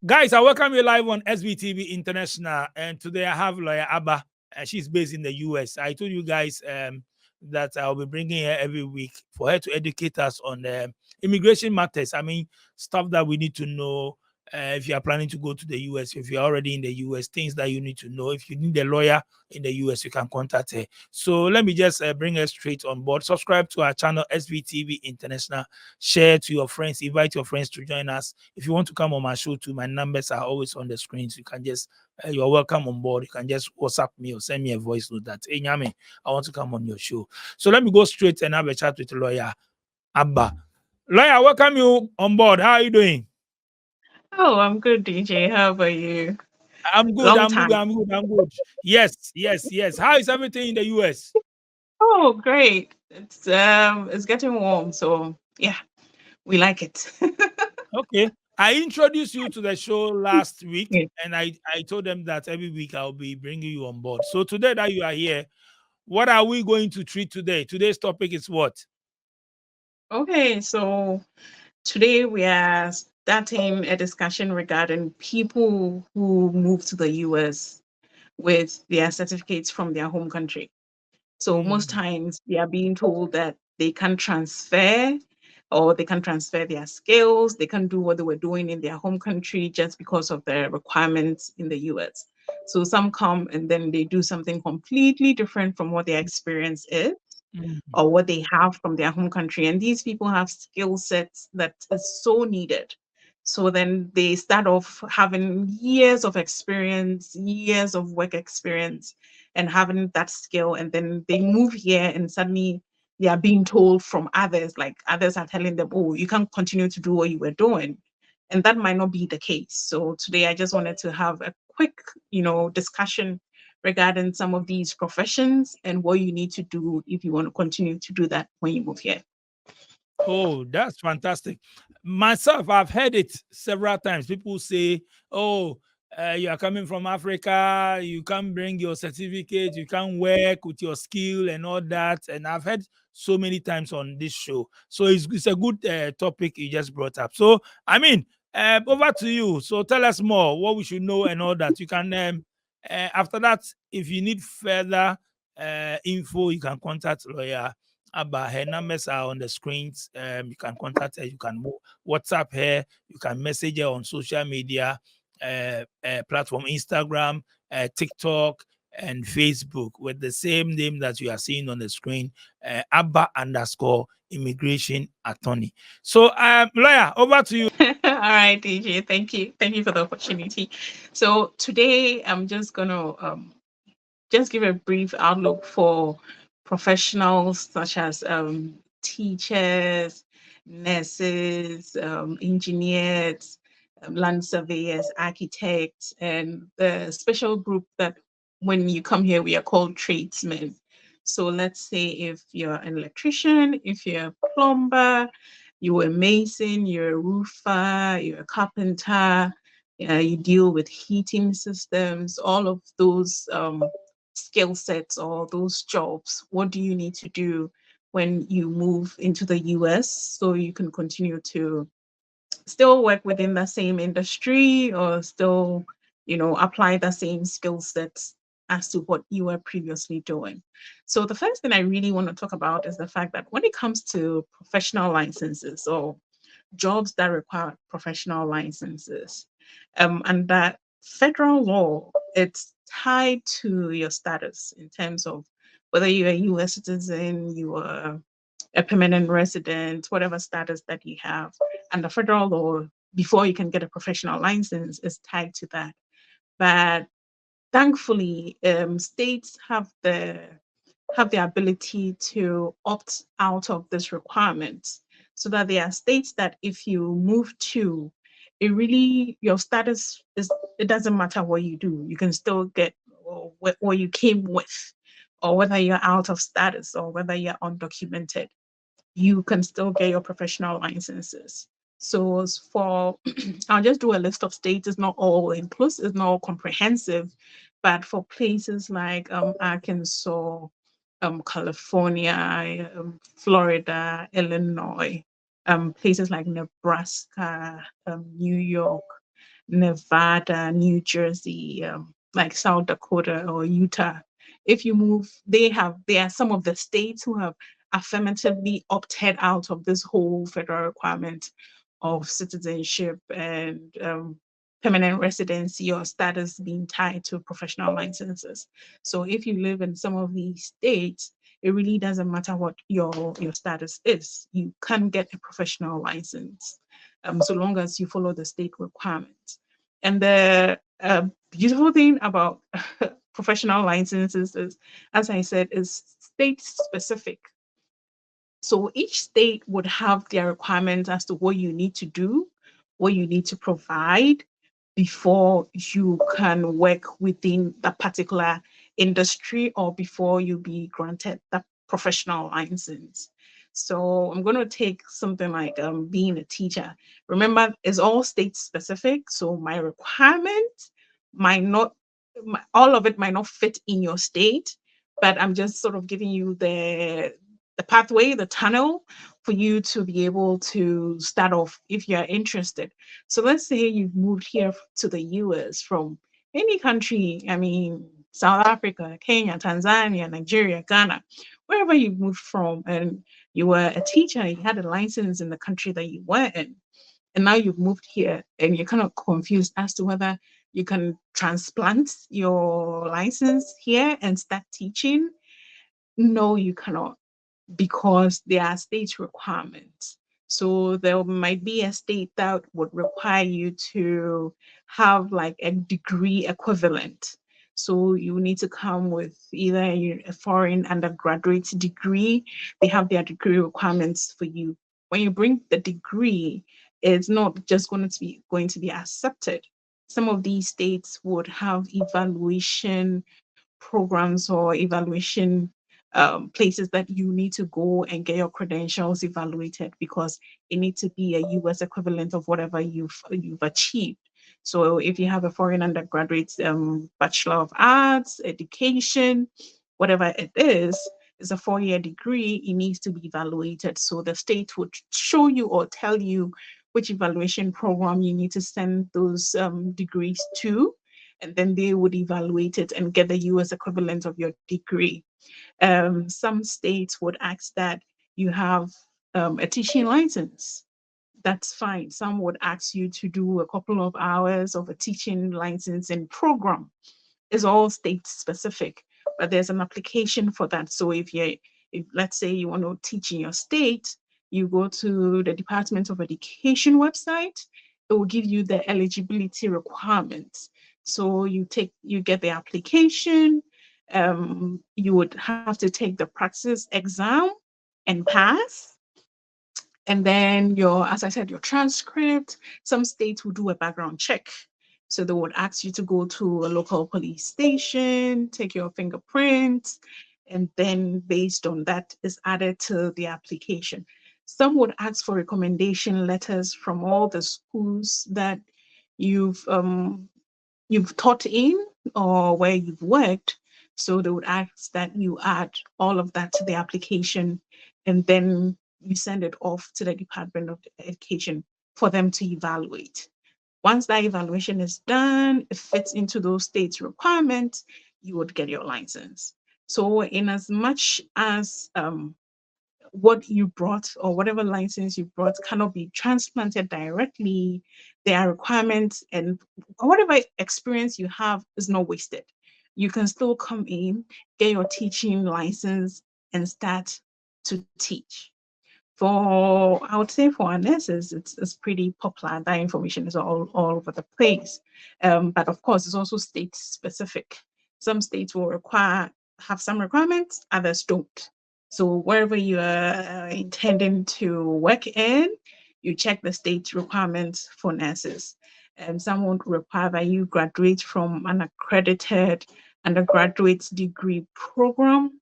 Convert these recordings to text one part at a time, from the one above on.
Guys, I welcome you live on SBTV International, and today I have lawyer Abba. She's based in the US. I told you guys that I'll be bringing her every week for her to educate us on immigration matters. I mean, stuff that we need to know if you are planning to go to the US, if you're already in the US, things that you need to know. If you need a lawyer in the US, you can contact her. So let me just bring her straight on board. Subscribe to our channel, SBTV International. Share to your friends, invite your friends to join us. If you want to come on my show too, my numbers are always on the screen. So you can just, you're welcome on board. You can just WhatsApp me or send me a voice note that, hey, Nyame, I want to come on your show. So let me go straight and have a chat with lawyer Abba. Lawyer, welcome you on board. How are you doing? Oh, I'm good, DJ. How about you? I'm good. Long I'm good. time. I'm good. I'm good. Yes, yes, yes. How is everything in the US? Oh, great. It's getting warm, so yeah, we like it. Okay. I introduced you to the show last week, Yeah. and I told them that every week I'll be bringing you on board. So today that you are here, what are we going to treat today? Today's topic is what? Okay, so today we are starting a discussion regarding people who move to the US with their certificates from their home country. So most Mm, times they are being told that they can transfer or they can transfer their skills, they can do what they were doing in their home country just because of the requirements in the US. So some come and then they do something completely different from what their experience is mm. or what they have from their home country. And these people have skill sets that is so needed. So then they start off having years of experience, years of work experience, and having that skill. And then they move here and suddenly they are being told from others, like others are telling them, oh, you can't continue to do what you were doing. And that might not be the case. So today I just wanted to have a quick, discussion regarding some of these professions and what you need to do if you want to continue to do that when you move here. Oh, that's fantastic. Myself, I've heard it several times. People say, oh, you are coming from Africa, you can bring your certificate, you can work with your skill and all that. And I've heard so many times on this show. So it's a good topic you just brought up. So, I mean, over to you. So tell us more what we should know and all that. You can, after that, if you need further info, you can contact lawyer Abba. Her numbers are on the screens. You can contact her. You can WhatsApp her. You can message her on social media platform, Instagram, TikTok, and Facebook with the same name that you are seeing on the screen, Abba underscore immigration attorney. So, lawyer, over to you. All right, DJ. Thank you. Thank you for the opportunity. So today I'm just gonna just give a brief outlook for professionals such as teachers, nurses, engineers, land surveyors, architects, and the special group that when you come here, we are called tradesmen. So let's say if you're an electrician, if you're a plumber, you're a mason, you're a roofer, you're a carpenter, you deal with heating systems, all of those skill sets or those jobs, what do you need to do when you move into the US so you can continue to still work within the same industry or still, apply the same skill sets as to what you were previously doing. So the first thing I really want to talk about is the fact that when it comes to professional licenses or jobs that require professional licenses, and that federal law, it's tied to your status in terms of whether you're a US citizen, you are a permanent resident, whatever status that you have. And the federal law, before you can get a professional license, is tied to that. But thankfully, states have the ability to opt out of this requirement, so that there are states that if you move to, it really your status is, it doesn't matter what you do, you can still get what you came with, or whether you're out of status or whether you're undocumented, you can still get your professional licenses. So as for I'll just do a list of states. It's not all inclusive, it's not all comprehensive, but for places like Arkansas, California, Florida, Illinois, places like Nebraska, New York. Nevada, New Jersey, like South Dakota or Utah. If you move, they are some of the states who have affirmatively opted out of this whole federal requirement of citizenship and permanent residency or status being tied to professional licenses. So if you live in some of these states, it really doesn't matter what your status is. You can get a professional license, so long as you follow the state requirements. And the beautiful thing about professional licenses is, as I said, is state specific. So each state would have their requirements as to what you need to do, what you need to provide before you can work within that particular industry or before you be granted that professional license. So I'm going to take something like being a teacher. Remember, it's all state specific. So my requirement might not, all of it might not fit in your state, but I'm just sort of giving you the pathway, the tunnel for you to be able to start off if you're interested. So let's say you've moved here to the US from any country, I mean, South Africa, Kenya, Tanzania, Nigeria, Ghana, wherever you've moved from, and you were a teacher, you had a license in the country that you were in, and now you've moved here and you're kind of confused as to whether you can transplant your license here and start teaching. No, you cannot, because there are state requirements. So there might be a state that would require you to have like a degree equivalent. So you need to come with either a foreign undergraduate degree. They have their degree requirements for you. When you bring the degree, it's not just going to be accepted. Some of these states would have evaluation programs or evaluation places that you need to go and get your credentials evaluated, because it needs to be a US equivalent of whatever you've achieved. So if you have a foreign undergraduate Bachelor of Arts, education, whatever it is, it's a 4-year degree, it needs to be evaluated. So the state would show you or tell you which evaluation program you need to send those degrees to, and then they would evaluate it and get the US equivalent of your degree. Some states would ask that you have a teaching license. That's fine. Some would ask you to do a couple of hours of a teaching licensing program. It's all state specific, but there's an application for that. So if let's say you want to teach in your state, you go to the Department of Education website, it will give you the eligibility requirements. So you get the application, you would have to take the praxis exam and pass, and then as I said, your transcript. Some states will do a background check. So they would ask you to go to a local police station, take your fingerprints, and then based on that is added to the application. Some would ask for recommendation letters from all the schools that you've you've taught in or where you've worked. So they would ask that you add all of that to the application, and then you send it off to the Department of Education for them to evaluate. Once that evaluation is done, it fits into those states' requirements, you would get your license. So, in as much as what you brought or whatever license you brought cannot be transplanted directly, there are requirements, and whatever experience you have is not wasted. You can still come in, get your teaching license, and start to teach. For, I would say, for our nurses, it's pretty popular. That information is all over the place. But of course, it's also state specific. Some states will have some requirements, others don't. So wherever you are intending to work in, you check the state requirements for nurses. Some won't require that you graduate from an accredited undergraduate degree program.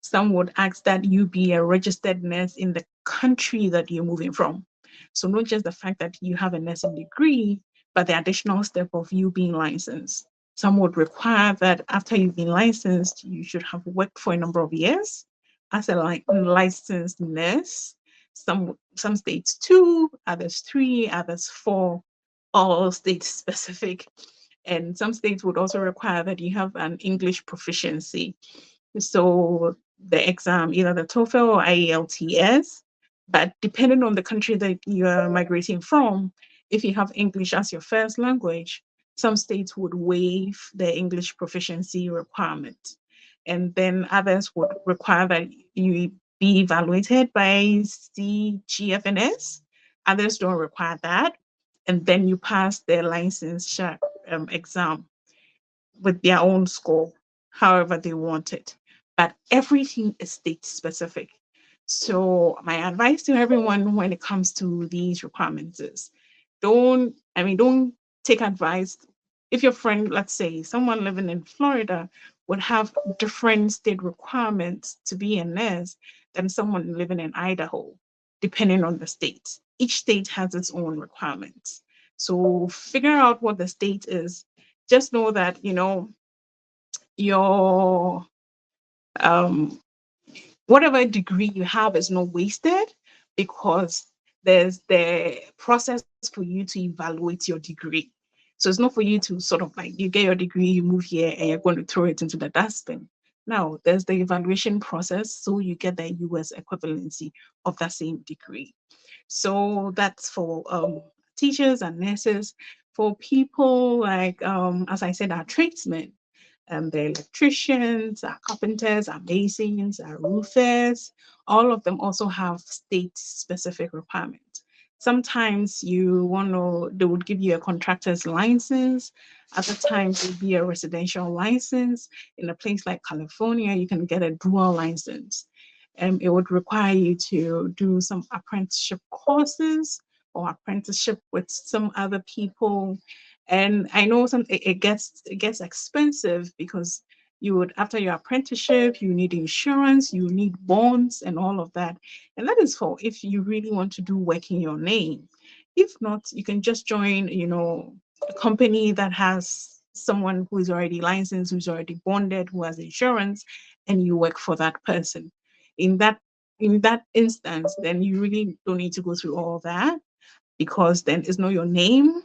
Some would ask that you be a registered nurse in the country that you're moving from. So not just the fact that you have a nursing degree, but the additional step of you being licensed. Some would require that after you've been licensed, you should have worked for a number of years as a licensed nurse. Some states 2, others 3, others 4. all state specific. And some states would also require that you have an English proficiency. So the exam, either the TOEFL or IELTS, but depending on the country that you are migrating from, if you have English as your first language, some states would waive the English proficiency requirement. And then others would require that you be evaluated by CGFNS. Others don't require that. And then you pass the licensure exam with their own score, however they want it. But everything is state specific. So my advice to everyone when it comes to these requirements is don't take advice. If your friend, let's say someone living in Florida would have different state requirements to be a nurse than someone living in Idaho, depending on the state. Each state has its own requirements. So figure out what the state is. Just know that, your um whatever degree you have is not wasted, because there's the process for you to evaluate your degree. So it's not for you to sort of like, you get your degree, you move here and you're going to throw it into the dustbin. No, there's the evaluation process, so you get the US equivalency of that same degree. So that's for teachers and nurses. For people like, as I said, our tradesmen, the electricians, our carpenters, our masons, our roofers, all of them also have state specific requirements. Sometimes they would give you a contractor's license. Other times it would be a residential license. In a place like California, you can get a dual license. It would require you to do some apprenticeship courses or apprenticeship with some other people. And I know it gets expensive, because you would, after your apprenticeship, you need insurance, you need bonds and all of that. And that is for if you really want to do work in your name. If not, you can just join, a company that has someone who is already licensed, who's already bonded, who has insurance, and you work for that person. In that in that instance, then you really don't need to go through all that, because then it's not your name,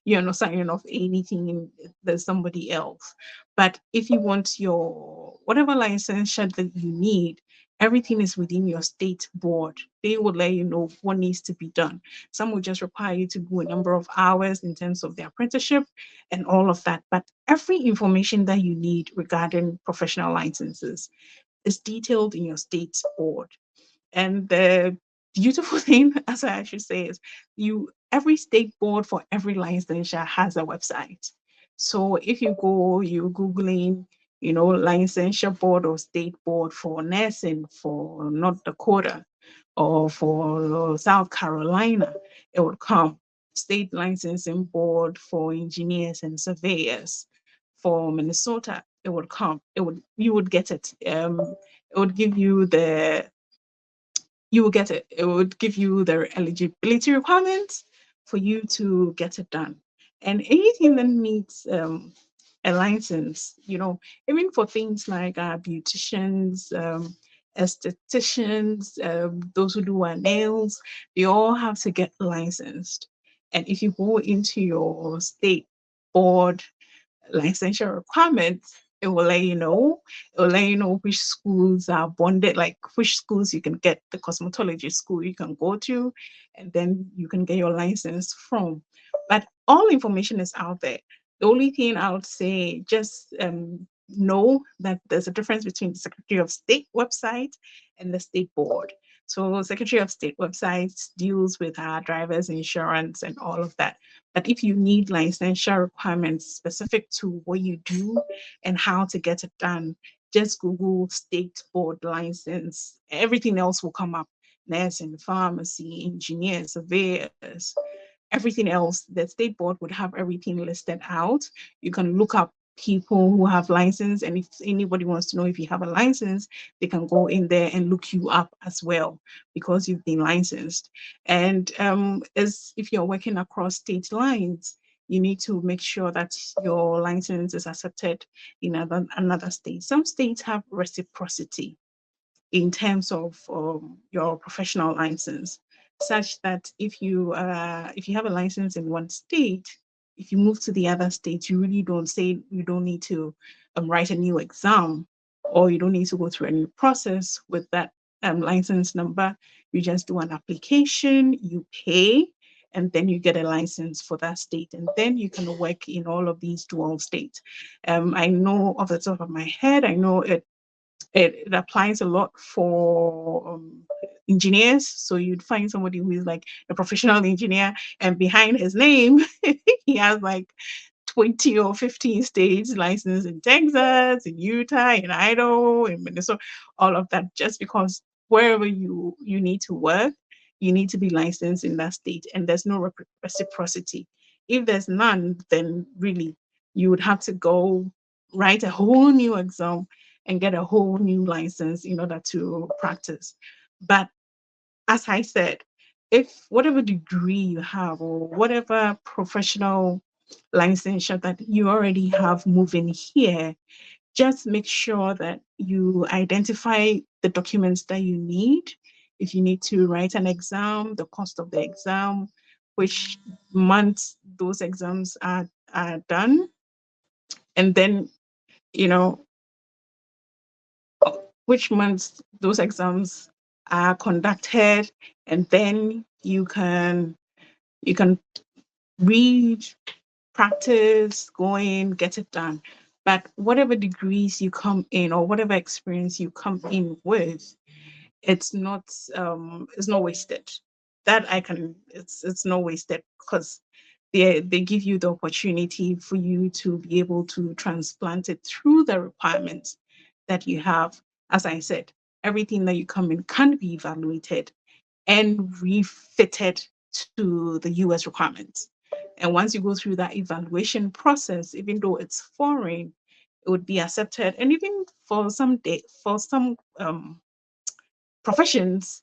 you're not signing off anything. There's somebody else. But if you want your whatever licensure that you need, everything is within your state board. They will let you know what needs to be done. Some will just require you to do a number of hours in terms of the apprenticeship and all of that. But every information that you need regarding professional licenses is detailed in your state board. And the beautiful thing, as I should say, is every state board for every licensure has a website. So if you Googling, licensure board or state board for nursing for North Dakota or for South Carolina, it would come. State licensing board for engineers and surveyors for Minnesota, it would come. You would get it. It would give you the you will get it. It would give you the eligibility requirements for you to get it done. And anything that meets a license, even for things like beauticians, estheticians, those who do our nails, they all have to get licensed. And if you go into your state board licensure requirements, it will let you know. It will let you know which schools are bonded, like which schools you can get the cosmetology school you can go to, and then you can get your license from. But all information is out there. The only thing I would say, just know that there's a difference between the Secretary of State website and the state board. So Secretary of State website deals with our driver's insurance and all of that. But if you need licensure requirements specific to what you do and how to get it done, just Google state board license. Everything else will come up. Nursing, pharmacy, engineers, surveyors, everything else. The state board would have everything listed out. You can look up people who have license, and if anybody wants to know if you have a license, they can go in there and look you up as well, because you've been licensed. And as if you're working across state lines, you need to make sure that your license is accepted in another state. Some states have reciprocity in terms of your professional license. such that if you have a license in one state, if you move to the other state, you really don't say you don't need to write a new exam, or you don't need to go through a new process with that license number. You just do an application, you pay, and then you get a license for that state, and then you can work in all of these 12 states. I know off the top of my head, I know it applies a lot for engineers. So you'd find somebody who is like a professional engineer, and behind his name, he has like 20 or 15 states licensed in Texas, in Utah, in Idaho, in Minnesota, all of that, just because wherever you need to work, you need to be licensed in that state, and there's no reciprocity. If there's none, then really you would have to go write a whole new exam and get a whole new license in order to practice. But as I said, if whatever degree you have or whatever professional licensure that you already have moving here, just make sure that you identify the documents that you need. If you need to write an exam, the cost of the exam, which months those exams are done, and then, you know, which months those exams are conducted, and then you can read, practice, go in, get it done. But whatever degrees you come in or whatever experience you come in with, it's not wasted. That I can it's not wasted, because they give you the opportunity for you to be able to transplant it through the requirements that you have. As I said, everything that you come in can be evaluated and refitted to the US requirements. And once you go through that evaluation process, even though it's foreign, it would be accepted. And even for some professions,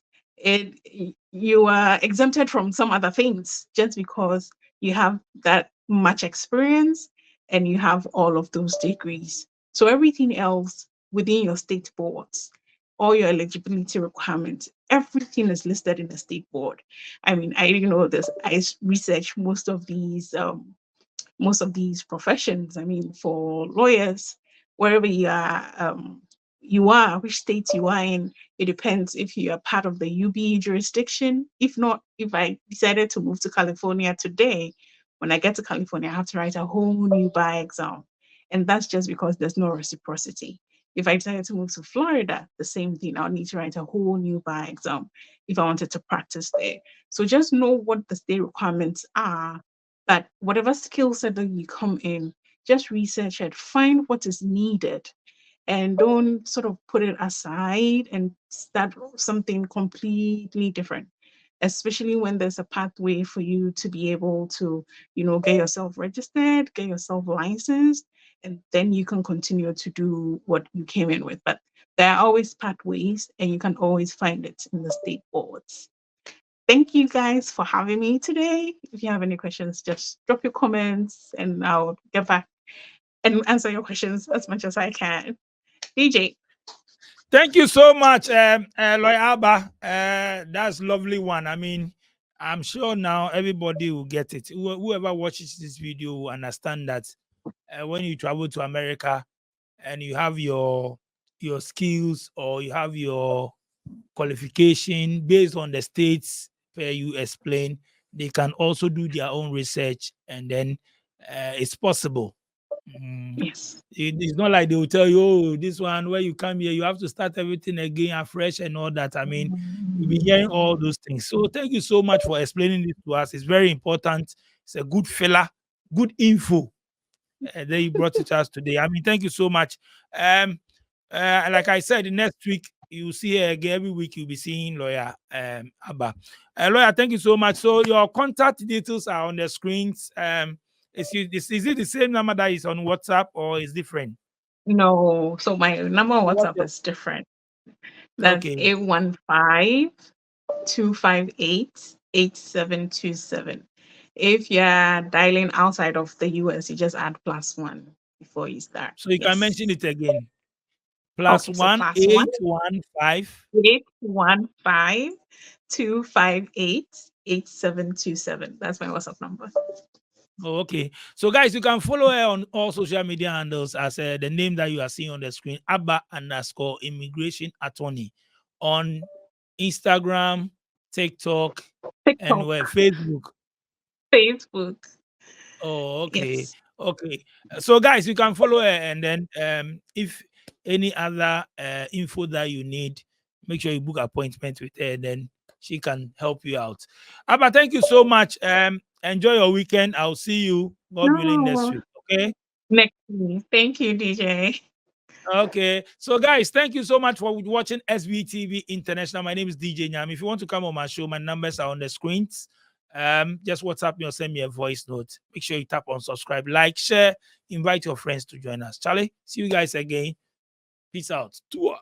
you are exempted from some other things just because you have that much experience and you have all of those degrees. So everything else within your state boards, all your eligibility requirements, everything is listed in the state board. I mean, I didn't know this. I researched most of these professions. I mean, for lawyers, wherever you are, which state you are in, it depends if you are part of the UB jurisdiction. If not, if I decided to move to California today, when I get to California, I have to write a whole new bar exam. And that's just because there's no reciprocity. If I decided to move to Florida, the same thing. I'll need to write a whole new bar exam if I wanted to practice there. So just know what the state requirements are, but whatever skill set that you come in, just research it, find what is needed, and don't sort of put it aside and start something completely different. Especially when there's a pathway for you to be able to, get yourself registered, get yourself licensed, and then you can continue to do what you came in with. But there are always pathways, and you can always find it in the state boards. Thank you guys for having me today. If you have any questions, just drop your comments and I'll get back and answer your questions as much as I can. DJ. Thank you so much, Lawyer Alba. That's lovely one. I mean, I'm sure now everybody will get it. Whoever watches this video will understand that when you travel to America and you have your skills or you have your qualification based on the states where you explain, they can also do their own research, and then it's possible. Mm. Yes. It's not like they will tell you, oh, this one where you come here, you have to start everything again afresh and all that. I mean, you'll be hearing all those things. So thank you so much for explaining this to us. It's very important. It's a good filler, good info that you brought it to us today. I mean, thank you so much. Um, like I said, next week you see her again. Every week you'll be seeing lawyer Abba. Lawyer, thank you so much. So your contact details are on the screens. Is it the same number that is on WhatsApp or is different? No, so my number on What's WhatsApp your is different. That's okay? 815-258-8727. If you're dialing outside of the US, you just add +1 before you start. So you can Yes. mention it again. plus Okay, so one plus one eight one five. 815 258 8727. That's my WhatsApp number. Oh, okay. So, guys, you can follow her on all social media handles as the name that you are seeing on the screen, Abba underscore immigration attorney, on Instagram, TikTok, and TikTok, where Facebook. Facebook. Oh, okay. Yes. Okay. So, guys, you can follow her, and then if any other info that you need, make sure you book appointment with her, and then she can help you out. Abba, thank you so much. Enjoy your weekend. I'll see you, God willing, next No. week. Okay. Next week. Thank you, DJ. Okay. So, guys, thank you so much for watching SBTV International. My name is DJ Nyam. If you want to come on my show, my numbers are on the screens. Just WhatsApp me or send me a voice note. Make sure you tap on subscribe, like, share, invite your friends to join us. Charlie, see you guys again. Peace out. Tua.